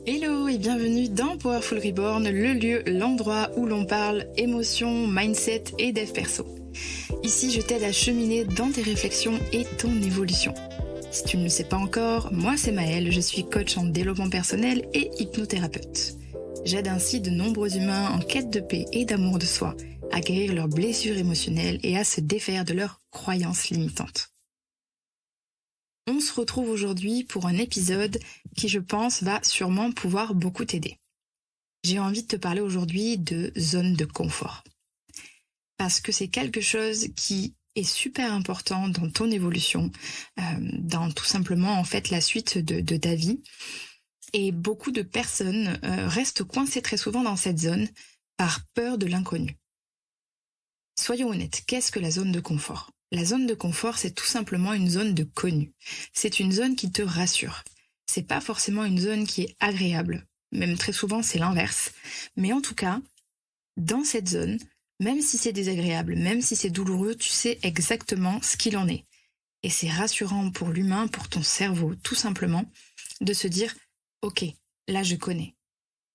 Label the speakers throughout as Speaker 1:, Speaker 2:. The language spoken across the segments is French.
Speaker 1: Hello et bienvenue dans Powerful Reborn, le lieu, l'endroit où l'on parle émotion, mindset et dev perso. Ici, je t'aide à cheminer dans tes réflexions et ton évolution. Si tu ne le sais pas encore, moi c'est Maëlle, je suis coach en développement personnel et hypnothérapeute. J'aide ainsi de nombreux humains en quête de paix et d'amour de soi à guérir leurs blessures émotionnelles et à se défaire de leurs croyances limitantes. On se retrouve aujourd'hui pour un épisode qui, je pense, va sûrement pouvoir beaucoup t'aider. J'ai envie de te parler aujourd'hui de zone de confort. Parce que c'est quelque chose qui est super important dans ton évolution, dans tout simplement en fait la suite de ta vie. Et beaucoup de personnes restent coincées très souvent dans cette zone par peur de l'inconnu. Soyons honnêtes, qu'est-ce que la zone de confort ? La zone de confort, c'est tout simplement une zone de connu. C'est une zone qui te rassure. C'est pas forcément une zone qui est agréable. Même très souvent, c'est l'inverse. Mais en tout cas, dans cette zone, même si c'est désagréable, même si c'est douloureux, tu sais exactement ce qu'il en est. Et c'est rassurant pour l'humain, pour ton cerveau, tout simplement, de se dire « Ok, là je connais.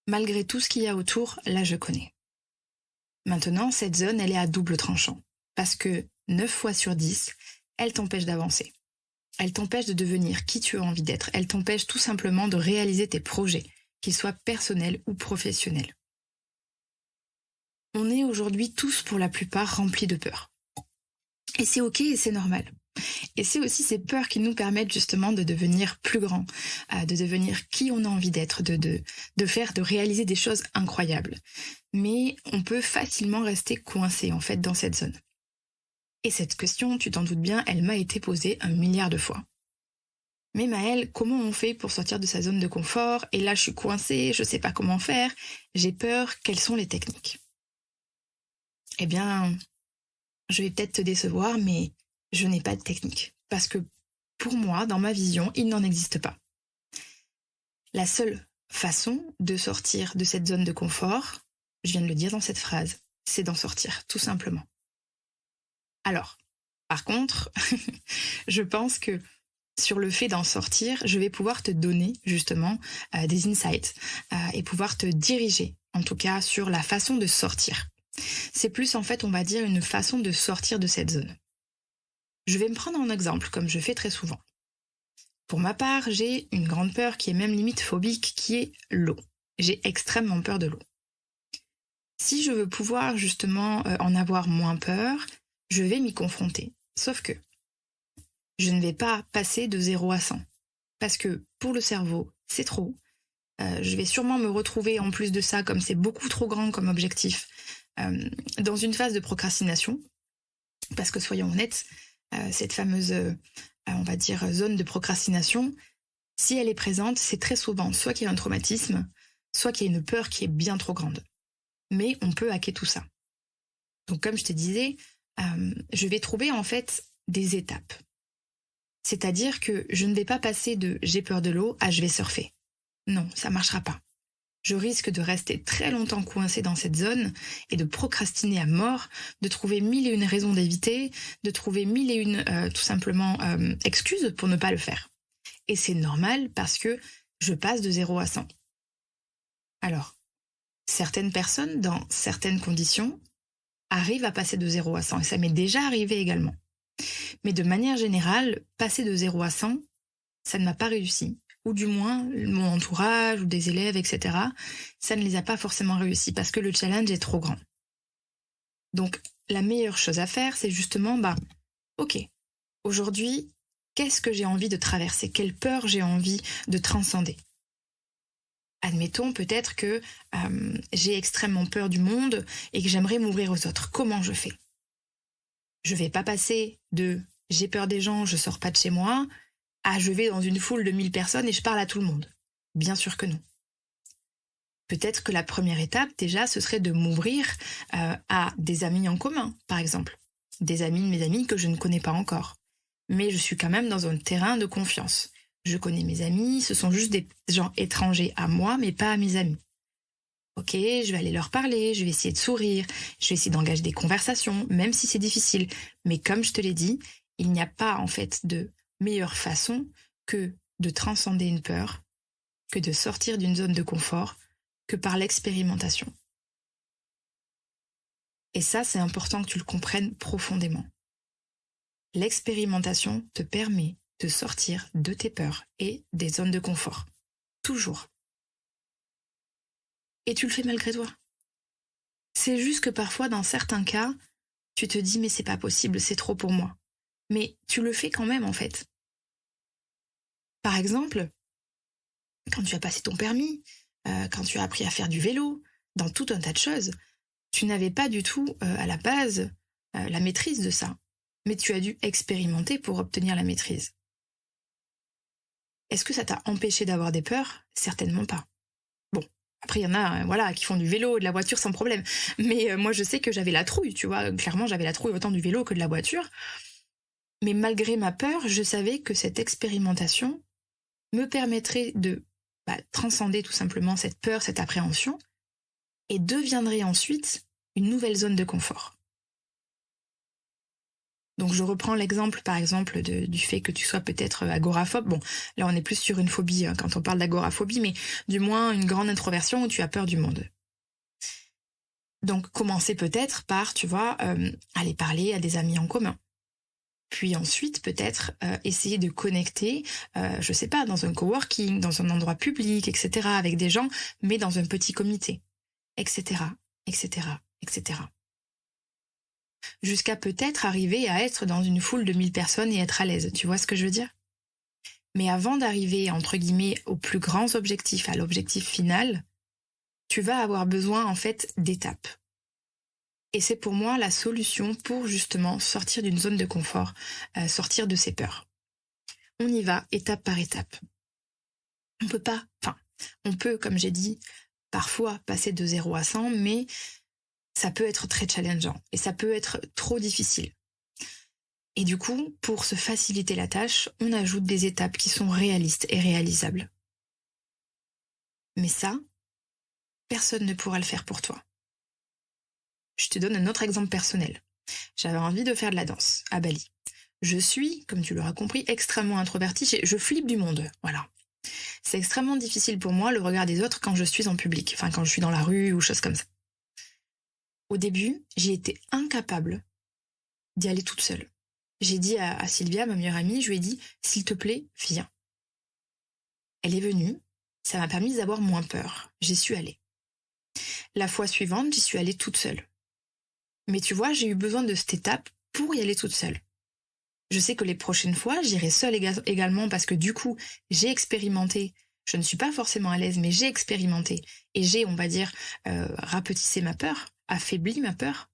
Speaker 1: Malgré tout ce qu'il y a autour, là je connais. » Maintenant, cette zone, elle est à double tranchant. Parce que 9 fois sur 10, elle t'empêche d'avancer. Elle t'empêche de devenir qui tu as envie d'être. Elle t'empêche tout simplement de réaliser tes projets, qu'ils soient personnels ou professionnels. On est aujourd'hui tous pour la plupart remplis de peur. Et c'est ok et c'est normal. Et c'est aussi ces peurs qui nous permettent justement de devenir plus grands, de devenir qui on a envie d'être, de réaliser des choses incroyables. Mais on peut facilement rester coincé en fait dans cette zone. Et cette question, tu t'en doutes bien, elle m'a été posée 1 milliard de fois. Mais Maëlle, comment on fait pour sortir de sa zone de confort ? Et là, je suis coincée, je sais pas comment faire, j'ai peur, quelles sont les techniques ? Eh bien, je vais peut-être te décevoir, mais je n'ai pas de technique. Parce que pour moi, dans ma vision, il n'en existe pas. La seule façon de sortir de cette zone de confort, je viens de le dire dans cette phrase, c'est d'en sortir, tout simplement. Alors, par contre, je pense que sur le fait d'en sortir, je vais pouvoir te donner justement des insights et pouvoir te diriger, en tout cas, sur la façon de sortir. C'est plus en fait, on va dire, une façon de sortir de cette zone. Je vais me prendre en exemple, comme je fais très souvent. Pour ma part, j'ai une grande peur qui est même limite phobique, qui est l'eau. J'ai extrêmement peur de l'eau. Si je veux pouvoir justement en avoir moins peur, je vais m'y confronter. Sauf que je ne vais pas passer de 0 à 100. Parce que pour le cerveau, c'est trop. Je vais sûrement me retrouver en plus de ça, comme c'est beaucoup trop grand comme objectif, dans une phase de procrastination. Parce que soyons honnêtes, cette fameuse, on va dire, zone de procrastination, si elle est présente, c'est très souvent soit qu'il y a un traumatisme, soit qu'il y a une peur qui est bien trop grande. Mais on peut hacker tout ça. Donc comme je te disais, je vais trouver en fait des étapes. C'est-à-dire que je ne vais pas passer de « j'ai peur de l'eau » à « je vais surfer ». Non, ça ne marchera pas. Je risque de rester très longtemps coincé dans cette zone et de procrastiner à mort, de trouver 1001 raisons d'éviter, de trouver 1001 tout simplement excuses pour ne pas le faire. Et c'est normal parce que je passe de 0 à 100. Alors, certaines personnes, dans certaines conditions, arrivent à passer de 0 à 100 et ça m'est déjà arrivé également. Mais de manière générale, passer de 0 à 100, ça ne m'a pas réussi. Ou du moins, mon entourage ou des élèves, etc., ça ne les a pas forcément réussi parce que le challenge est trop grand. Donc, la meilleure chose à faire, c'est justement, ok, aujourd'hui, qu'est-ce que j'ai envie de traverser ? Quelle peur j'ai envie de transcender ? Admettons peut-être que j'ai extrêmement peur du monde et que j'aimerais m'ouvrir aux autres. Comment je fais ? Je vais pas passer de « j'ai peur des gens, je sors pas de chez moi » à « je vais dans une foule de 1000 personnes et je parle à tout le monde ». Bien sûr que non. Peut-être que la première étape, déjà, ce serait de m'ouvrir à des amis en commun, par exemple. Des amis de mes amis que je ne connais pas encore. Mais je suis quand même dans un terrain de confiance. Je connais mes amis, ce sont juste des gens étrangers à moi, mais pas à mes amis. Ok, je vais aller leur parler, je vais essayer de sourire, je vais essayer d'engager des conversations, même si c'est difficile. Mais comme je te l'ai dit, il n'y a pas en fait de meilleure façon que de transcender une peur que de sortir d'une zone de confort que par l'expérimentation. Et ça, c'est important que tu le comprennes profondément. L'expérimentation te permet de sortir de tes peurs et des zones de confort. Toujours. Et tu le fais malgré toi. C'est juste que parfois, dans certains cas, tu te dis « mais c'est pas possible, c'est trop pour moi ». Mais tu le fais quand même en fait. Par exemple, quand tu as passé ton permis, quand tu as appris à faire du vélo, dans tout un tas de choses, tu n'avais pas du tout à la base la maîtrise de ça. Mais tu as dû expérimenter pour obtenir la maîtrise. Est-ce que ça t'a empêché d'avoir des peurs ? Certainement pas. Bon, après il y en a qui font du vélo et de la voiture sans problème. Mais moi je sais que j'avais la trouille, tu vois. Clairement j'avais la trouille autant du vélo que de la voiture. Mais malgré ma peur, je savais que cette expérimentation me permettrait de transcender tout simplement cette peur, cette appréhension, et deviendrait ensuite une nouvelle zone de confort. Donc je reprends l'exemple par exemple du fait que tu sois peut-être agoraphobe. Bon, là on est plus sur une phobie quand on parle d'agoraphobie, mais du moins une grande introversion où tu as peur du monde. Donc commencer peut-être par, tu vois, aller parler à des amis en commun. Puis ensuite, peut-être essayer de connecter, je sais pas, dans un coworking, dans un endroit public, etc., avec des gens, mais dans un petit comité, etc., etc., etc. Jusqu'à peut-être arriver à être dans une foule de 1000 personnes et être à l'aise, tu vois ce que je veux dire ? Mais avant d'arriver, entre guillemets, aux plus grands objectifs, à l'objectif final, tu vas avoir besoin, en fait, d'étapes. Et c'est pour moi la solution pour justement sortir d'une zone de confort, sortir de ses peurs. On y va étape par étape. On peut, comme j'ai dit, parfois passer de 0 à 100, mais ça peut être très challengeant et ça peut être trop difficile. Et du coup, pour se faciliter la tâche, on ajoute des étapes qui sont réalistes et réalisables. Mais ça, personne ne pourra le faire pour toi. Je te donne un autre exemple personnel. J'avais envie de faire de la danse à Bali. Je suis, comme tu l'auras compris, extrêmement introvertie. Je flippe du monde, voilà. C'est extrêmement difficile pour moi le regard des autres quand je suis en public, quand je suis dans la rue ou choses comme ça. Au début, j'ai été incapable d'y aller toute seule. J'ai dit à Sylvia, ma meilleure amie, je lui ai dit « s'il te plaît, viens ». Elle est venue, ça m'a permis d'avoir moins peur. J'y suis allée. La fois suivante, j'y suis allée toute seule. Mais tu vois, j'ai eu besoin de cette étape pour y aller toute seule. Je sais que les prochaines fois, j'irai seule également parce que du coup, j'ai expérimenté. Je ne suis pas forcément à l'aise, mais j'ai expérimenté. Et j'ai, on va dire, rapetissé ma peur, affaibli ma peur.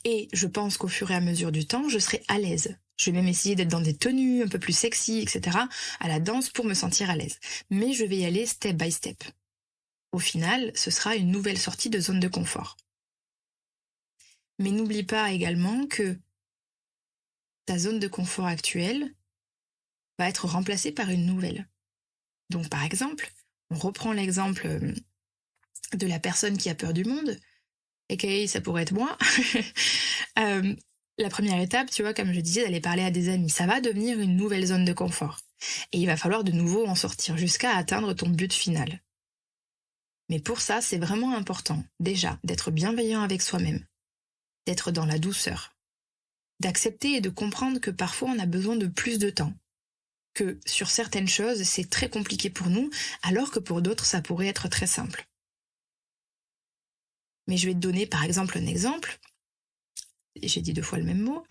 Speaker 1: Et je pense qu'au fur et à mesure du temps, je serai à l'aise. Je vais même essayer d'être dans des tenues un peu plus sexy, etc. à la danse pour me sentir à l'aise. Mais je vais y aller step by step. Au final, ce sera une nouvelle sortie de zone de confort. Mais n'oublie pas également que ta zone de confort actuelle va être remplacée par une nouvelle. Donc par exemple, on reprend l'exemple de la personne qui a peur du monde, et ça pourrait être moi. La première étape, tu vois, comme je disais, d'aller parler à des amis, ça va devenir une nouvelle zone de confort. Et il va falloir de nouveau en sortir jusqu'à atteindre ton but final. Mais pour ça, c'est vraiment important, déjà, d'être bienveillant avec soi-même, d'être dans la douceur, d'accepter et de comprendre que parfois on a besoin de plus de temps, que sur certaines choses c'est très compliqué pour nous, alors que pour d'autres ça pourrait être très simple. Mais je vais te donner par exemple un exemple, et j'ai dit 2 fois le même mot,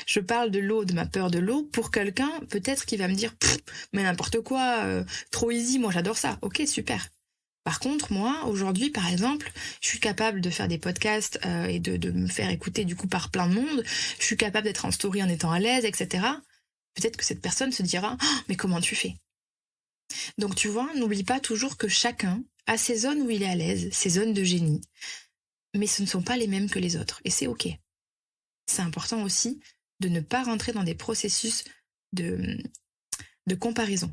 Speaker 1: je parle de l'eau, de ma peur de l'eau, pour quelqu'un peut-être qui va me dire « mais n'importe quoi, trop easy, moi j'adore ça », ok super. Par contre, moi, aujourd'hui, par exemple, je suis capable de faire des podcasts et de me faire écouter du coup par plein de monde. Je suis capable d'être en story en étant à l'aise, etc. Peut-être que cette personne se dira « oh, mais comment tu fais ?» Donc tu vois, n'oublie pas toujours que chacun a ses zones où il est à l'aise, ses zones de génie. Mais ce ne sont pas les mêmes que les autres. Et c'est ok. C'est important aussi de ne pas rentrer dans des processus de comparaison.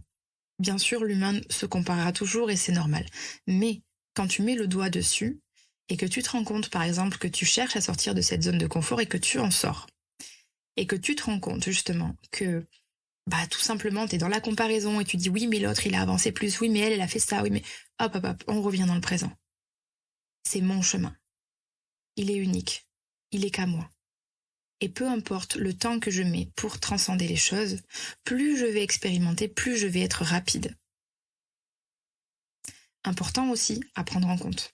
Speaker 1: Bien sûr, l'humain se comparera toujours et c'est normal. Mais quand tu mets le doigt dessus et que tu te rends compte, par exemple, que tu cherches à sortir de cette zone de confort et que tu en sors, et que tu te rends compte justement que tout simplement, t'es dans la comparaison et tu dis oui, mais l'autre, il a avancé plus, oui, mais elle a fait ça, oui, mais hop, on revient dans le présent. C'est mon chemin. Il est unique. Il est qu'à moi. Et peu importe le temps que je mets pour transcender les choses, plus je vais expérimenter, plus je vais être rapide. Important aussi à prendre en compte.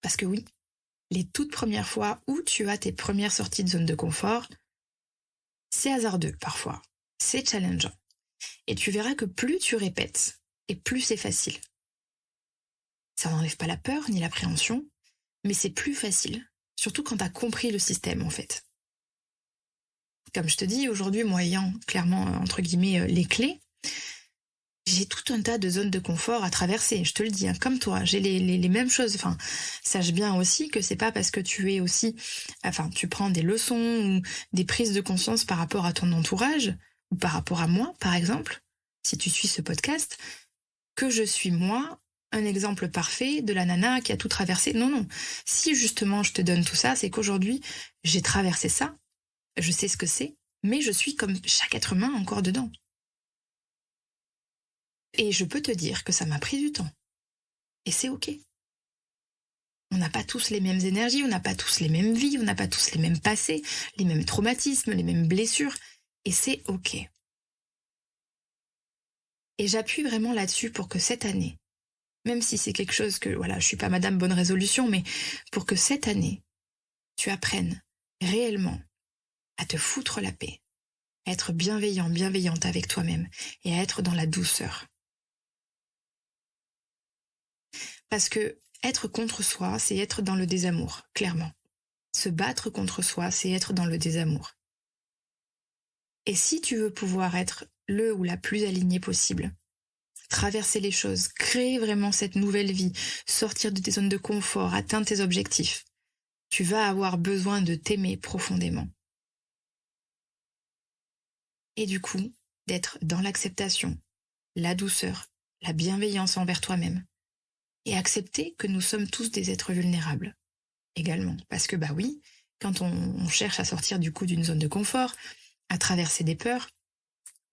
Speaker 1: Parce que oui, les toutes premières fois où tu as tes premières sorties de zone de confort, c'est hasardeux parfois, c'est challengeant. Et tu verras que plus tu répètes, et plus c'est facile. Ça n'enlève pas la peur ni l'appréhension, mais c'est plus facile, surtout quand tu as compris le système en fait. Comme je te dis, aujourd'hui, moi ayant clairement, entre guillemets, les clés, j'ai tout un tas de zones de confort à traverser, je te le dis, hein, comme toi, j'ai les mêmes choses. Enfin, sache bien aussi que c'est pas parce que tu es aussi, tu prends des leçons ou des prises de conscience par rapport à ton entourage, ou par rapport à moi, par exemple, si tu suis ce podcast, que je suis moi un exemple parfait de la nana qui a tout traversé. Non. Si justement je te donne tout ça, c'est qu'aujourd'hui, j'ai traversé ça, je sais ce que c'est, mais je suis comme chaque être humain encore dedans. Et je peux te dire que ça m'a pris du temps. Et c'est ok. On n'a pas tous les mêmes énergies, on n'a pas tous les mêmes vies, on n'a pas tous les mêmes passés, les mêmes traumatismes, les mêmes blessures. Et c'est ok. Et j'appuie vraiment là-dessus pour que cette année, même si c'est quelque chose que, je suis pas madame bonne résolution, mais pour que cette année, tu apprennes réellement à te foutre la paix, à être bienveillante avec toi-même et à être dans la douceur. Parce que être contre soi, c'est être dans le désamour, clairement. Se battre contre soi, c'est être dans le désamour. Et si tu veux pouvoir être le ou la plus alignée possible, traverser les choses, créer vraiment cette nouvelle vie, sortir de tes zones de confort, atteindre tes objectifs, tu vas avoir besoin de t'aimer profondément. Et du coup, d'être dans l'acceptation, la douceur, la bienveillance envers toi-même. Et accepter que nous sommes tous des êtres vulnérables également. Parce que oui, quand on cherche à sortir du coup d'une zone de confort, à traverser des peurs,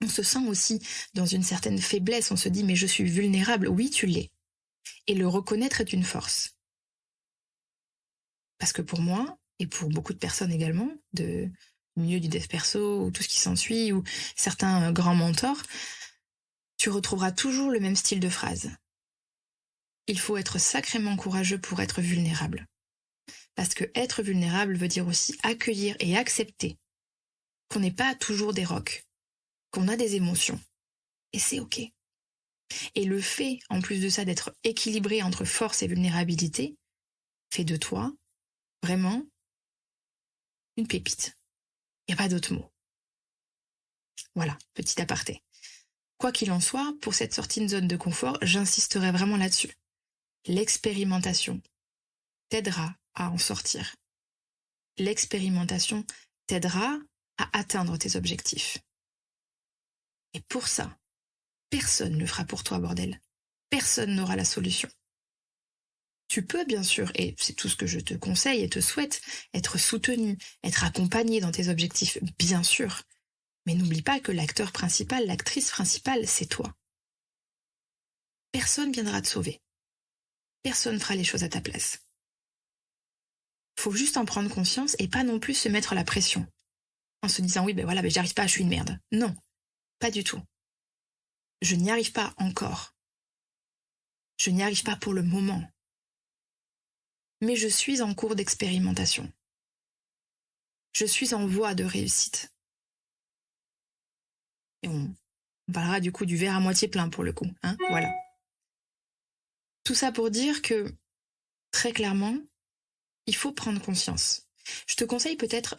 Speaker 1: on se sent aussi dans une certaine faiblesse. On se dit mais je suis vulnérable. Oui, tu l'es. Et le reconnaître est une force. Parce que pour moi, et pour beaucoup de personnes également, du milieu du dev perso, ou tout ce qui s'ensuit, ou certains grands mentors, tu retrouveras toujours le même style de phrase. Il faut être sacrément courageux pour être vulnérable. Parce que être vulnérable veut dire aussi accueillir et accepter qu'on n'est pas toujours des rocs, qu'on a des émotions. Et c'est ok. Et le fait, en plus de ça, d'être équilibré entre force et vulnérabilité, fait de toi vraiment une pépite. Il n'y a pas d'autre mot. Voilà, petit aparté. Quoi qu'il en soit, pour cette sortie de zone de confort, j'insisterai vraiment là-dessus. L'expérimentation t'aidera à en sortir. L'expérimentation t'aidera à atteindre tes objectifs. Et pour ça, personne ne le fera pour toi, bordel. Personne n'aura la solution. Tu peux bien sûr, et c'est tout ce que je te conseille et te souhaite, être soutenu, être accompagné dans tes objectifs, bien sûr. Mais n'oublie pas que l'acteur principal, l'actrice principale, c'est toi. Personne viendra te sauver. Personne fera les choses à ta place. Faut juste en prendre conscience et pas non plus se mettre la pression. En se disant, oui, j'y arrive pas, je suis une merde. Non, pas du tout. Je n'y arrive pas encore. Je n'y arrive pas pour le moment. Mais je suis en cours d'expérimentation. Je suis en voie de réussite. Et on parlera du coup du verre à moitié plein pour le coup. Voilà. Tout ça pour dire que, très clairement, il faut prendre conscience. Je te conseille peut-être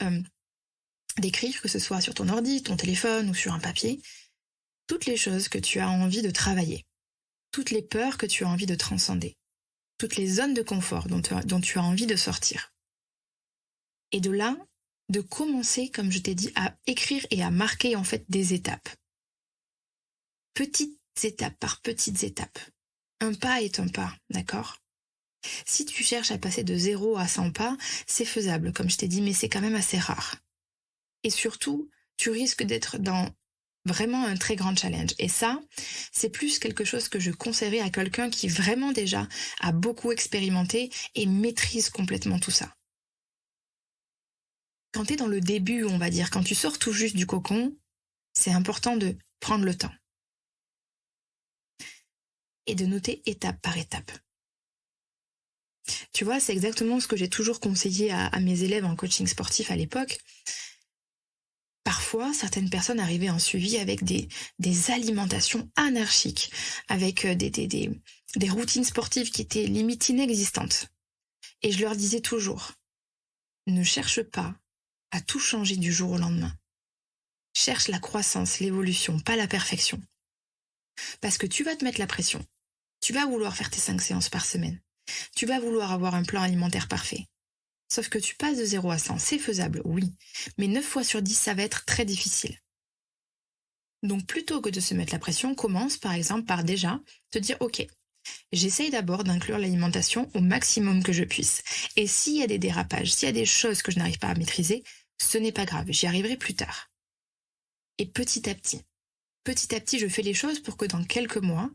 Speaker 1: d'écrire, que ce soit sur ton ordi, ton téléphone ou sur un papier, toutes les choses que tu as envie de travailler, toutes les peurs que tu as envie de transcender, toutes les zones de confort dont tu as envie de sortir. Et de là, de commencer, comme je t'ai dit, à écrire et à marquer en fait des étapes. Petites étapes par petites étapes. Un pas est un pas, d'accord ? Si tu cherches à passer de 0 à 100 pas, c'est faisable, comme je t'ai dit, mais c'est quand même assez rare. Et surtout, tu risques d'être dans Vraiment un très grand challenge. Et ça, c'est plus quelque chose que je conseillerais à quelqu'un qui vraiment déjà a beaucoup expérimenté et maîtrise complètement tout ça. Quand tu es dans le début, on va dire, quand tu sors tout juste du cocon, c'est important de prendre le temps et de noter étape par étape. Tu vois, c'est exactement ce que j'ai toujours conseillé à mes élèves en coaching sportif à l'époque. Parfois, certaines personnes arrivaient en suivi avec des alimentations anarchiques, avec des routines sportives qui étaient limite inexistantes. Et je leur disais toujours, ne cherche pas à tout changer du jour au lendemain. Cherche la croissance, l'évolution, pas la perfection. Parce que tu vas te mettre la pression. Tu vas vouloir faire tes 5 séances par semaine. Tu vas vouloir avoir un plan alimentaire parfait. Sauf que tu passes de 0 à 100, c'est faisable, oui. Mais 9 fois sur 10, ça va être très difficile. Donc plutôt que de se mettre la pression, commence par exemple par déjà te dire « Ok, j'essaye d'abord d'inclure l'alimentation au maximum que je puisse. Et s'il y a des dérapages, s'il y a des choses que je n'arrive pas à maîtriser, ce n'est pas grave, j'y arriverai plus tard. » Et petit à petit, je fais les choses pour que dans quelques mois,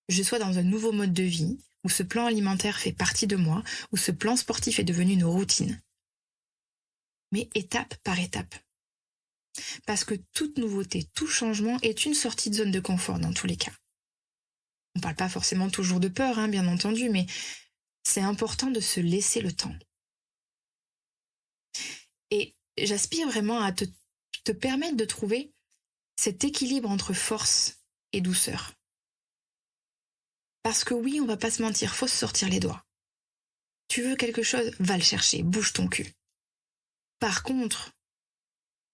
Speaker 1: je sois dans un nouveau mode de vie, où ce plan alimentaire fait partie de moi, où ce plan sportif est devenu une routine. Mais étape par étape. Parce que toute nouveauté, tout changement est une sortie de zone de confort dans tous les cas. On ne parle pas forcément toujours de peur, bien entendu, mais c'est important de se laisser le temps. Et j'aspire vraiment à te permettre de trouver cet équilibre entre force et douceur. Parce que oui, on va pas se mentir, faut se sortir les doigts. Tu veux quelque chose, va le chercher, bouge ton cul. Par contre,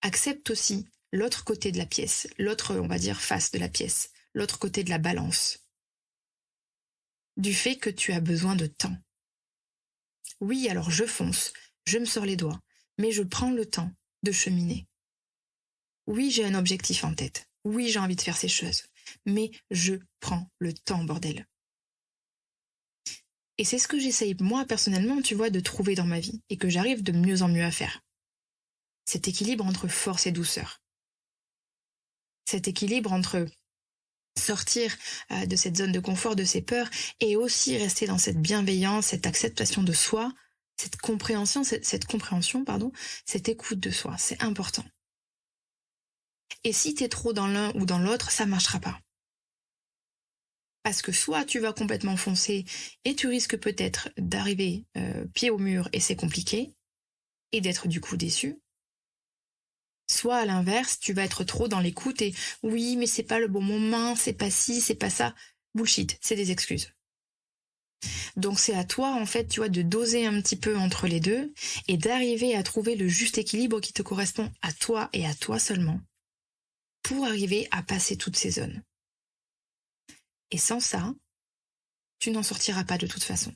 Speaker 1: accepte aussi l'autre côté de la pièce, l'autre, on va dire, face de la pièce, l'autre côté de la balance. Du fait que tu as besoin de temps. Oui, alors je fonce, je me sors les doigts, mais je prends le temps de cheminer. Oui, j'ai un objectif en tête. Oui, j'ai envie de faire ces choses. Mais je prends le temps, bordel. Et c'est ce que j'essaye, moi, personnellement, tu vois, de trouver dans ma vie et que j'arrive de mieux en mieux à faire. Cet équilibre entre force et douceur. Cet équilibre entre sortir de cette zone de confort, de ses peurs, et aussi rester dans cette bienveillance, cette acceptation de soi, cette compréhension, cette écoute de soi. C'est important. Et si t'es trop dans l'un ou dans l'autre, ça marchera pas. Parce que soit tu vas complètement foncer et tu risques peut-être d'arriver pied au mur et c'est compliqué, et d'être du coup déçu. Soit à l'inverse, tu vas être trop dans l'écoute et oui, mais c'est pas le bon moment, c'est pas ci, c'est pas ça. Bullshit, c'est des excuses. Donc c'est à toi, en fait, tu vois, de doser un petit peu entre les deux et d'arriver à trouver le juste équilibre qui te correspond à toi et à toi seulement pour arriver à passer toutes ces zones. Et sans ça, tu n'en sortiras pas de toute façon.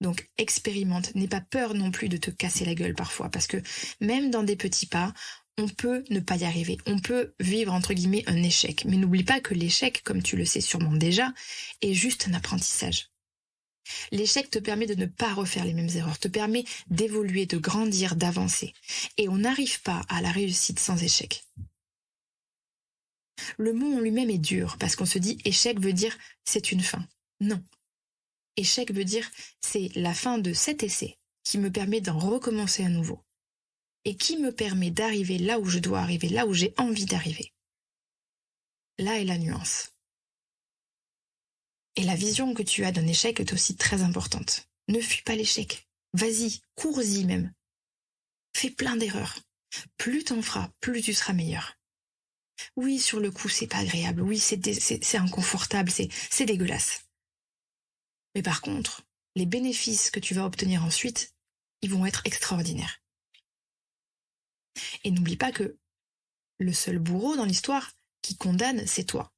Speaker 1: Donc expérimente, n'aie pas peur non plus de te casser la gueule parfois, parce que même dans des petits pas, on peut ne pas y arriver. On peut vivre entre guillemets un échec. Mais n'oublie pas que l'échec, comme tu le sais sûrement déjà, est juste un apprentissage. L'échec te permet de ne pas refaire les mêmes erreurs, te permet d'évoluer, de grandir, d'avancer. Et on n'arrive pas à la réussite sans échec. Le mot en lui-même est dur, parce qu'on se dit échec veut dire c'est une fin. Non. Échec veut dire c'est la fin de cet essai qui me permet d'en recommencer à nouveau et qui me permet d'arriver là où je dois arriver, là où j'ai envie d'arriver. Là est la nuance. Et la vision que tu as d'un échec est aussi très importante. Ne fuis pas l'échec. Vas-y, cours-y même. Fais plein d'erreurs. Plus t'en feras, plus tu seras meilleur. Oui, sur le coup, c'est pas agréable. Oui, c'est inconfortable, c'est dégueulasse. Mais par contre, les bénéfices que tu vas obtenir ensuite, ils vont être extraordinaires. Et n'oublie pas que le seul bourreau dans l'histoire qui condamne, c'est toi.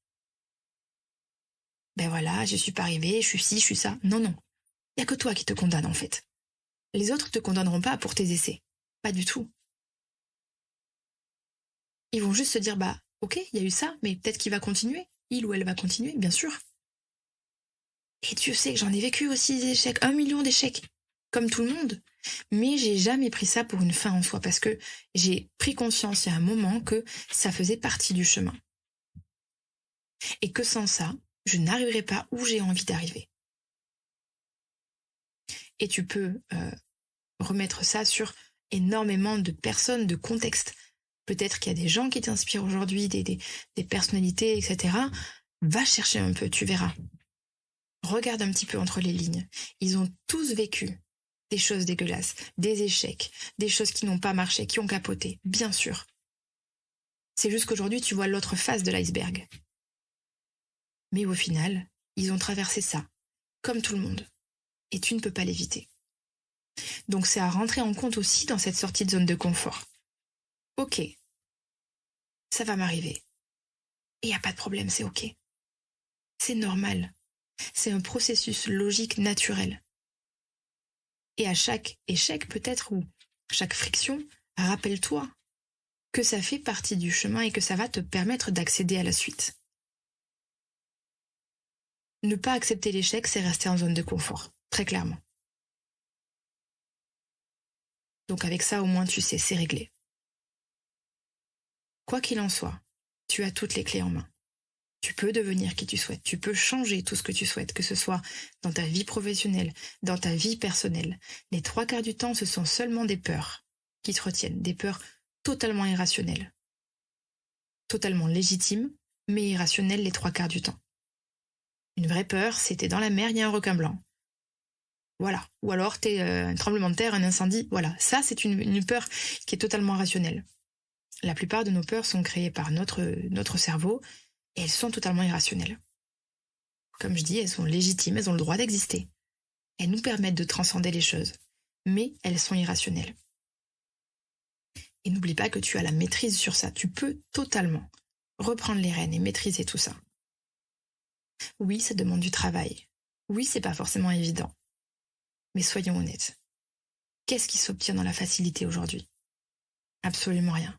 Speaker 1: Ben voilà, je suis pas arrivée, je suis ci, je suis ça. Non, non. Il n'y a que toi qui te condamne en fait. Les autres te condamneront pas pour tes essais. Pas du tout. Ils vont juste se dire, bah, ok, il y a eu ça, mais peut-être qu'il va continuer. Il ou elle va continuer, bien sûr. Et Dieu sait que j'en ai vécu aussi des échecs, 1 million d'échecs. comme tout le monde. Mais j'ai jamais pris ça pour une fin en soi, parce que j'ai pris conscience il y a un moment que ça faisait partie du chemin. Et que sans ça, je n'arriverai pas où j'ai envie d'arriver. Et tu peux remettre ça sur énormément de personnes, de contextes. Peut-être qu'il y a des gens qui t'inspirent aujourd'hui, des personnalités, etc. Va chercher un peu, tu verras. Regarde un petit peu entre les lignes. Ils ont tous vécu des choses dégueulasses, des échecs, des choses qui n'ont pas marché, qui ont capoté, bien sûr. C'est juste qu'aujourd'hui, tu vois l'autre face de l'iceberg. Mais au final, ils ont traversé ça, comme tout le monde. Et tu ne peux pas l'éviter. Donc c'est à rentrer en compte aussi dans cette sortie de zone de confort. Ok, ça va m'arriver. Et il n'y a pas de problème, c'est ok. C'est normal. C'est un processus logique naturel. Et à chaque échec peut-être, ou chaque friction, rappelle-toi que ça fait partie du chemin et que ça va te permettre d'accéder à la suite. Ne pas accepter l'échec, c'est rester en zone de confort, très clairement. Donc avec ça, au moins, tu sais, c'est réglé. Quoi qu'il en soit, tu as toutes les clés en main. Tu peux devenir qui tu souhaites, tu peux changer tout ce que tu souhaites, que ce soit dans ta vie professionnelle, dans ta vie personnelle. Les 3/4 du temps, ce sont seulement des peurs qui te retiennent, des peurs totalement irrationnelles. Totalement légitimes, mais irrationnelles les 3/4 du temps. Une vraie peur, c'est t'es dans la mer, il y a un requin blanc. Voilà. Ou alors t'es un tremblement de terre, un incendie. Voilà. Ça, c'est une peur qui est totalement rationnelle. La plupart de nos peurs sont créées par notre cerveau et elles sont totalement irrationnelles. Comme je dis, elles sont légitimes, elles ont le droit d'exister. Elles nous permettent de transcender les choses, mais elles sont irrationnelles. Et n'oublie pas que tu as la maîtrise sur ça. Tu peux totalement reprendre les rênes et maîtriser tout ça. Oui, ça demande du travail. Oui, c'est pas forcément évident. Mais soyons honnêtes. Qu'est-ce qui s'obtient dans la facilité aujourd'hui? Absolument rien.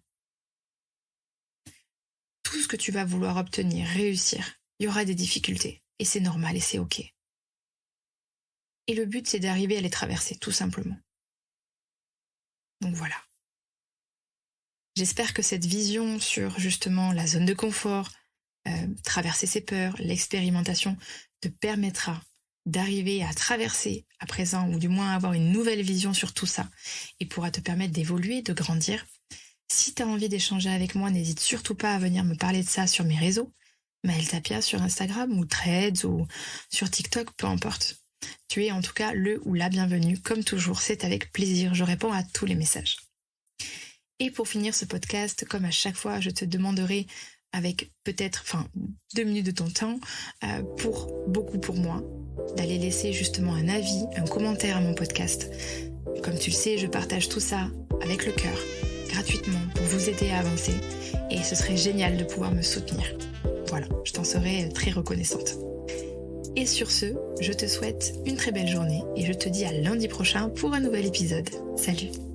Speaker 1: Tout ce que tu vas vouloir obtenir, réussir, il y aura des difficultés. Et c'est normal et c'est ok. Et le but, c'est d'arriver à les traverser, tout simplement. Donc voilà. J'espère que cette vision sur justement la zone de confort, traverser ses peurs, l'expérimentation, te permettra d'arriver à traverser à présent, ou du moins avoir une nouvelle vision sur tout ça, et pourra te permettre d'évoluer, de grandir. Si tu as envie d'échanger avec moi, n'hésite surtout pas à venir me parler de ça sur mes réseaux. Maëlle Tapia sur Instagram ou Threads ou sur TikTok, peu importe. Tu es en tout cas le ou la bienvenue, comme toujours, c'est avec plaisir, je réponds à tous les messages. Et pour finir ce podcast, comme à chaque fois, je te demanderai avec peut-être 2 minutes de ton temps, pour moi, d'aller laisser justement un avis, un commentaire à mon podcast. Comme tu le sais, je partage tout ça avec le cœur, gratuitement, pour vous aider à avancer. Et ce serait génial de pouvoir me soutenir. Voilà, je t'en serai très reconnaissante. Et sur ce, je te souhaite une très belle journée et je te dis à lundi prochain pour un nouvel épisode. Salut!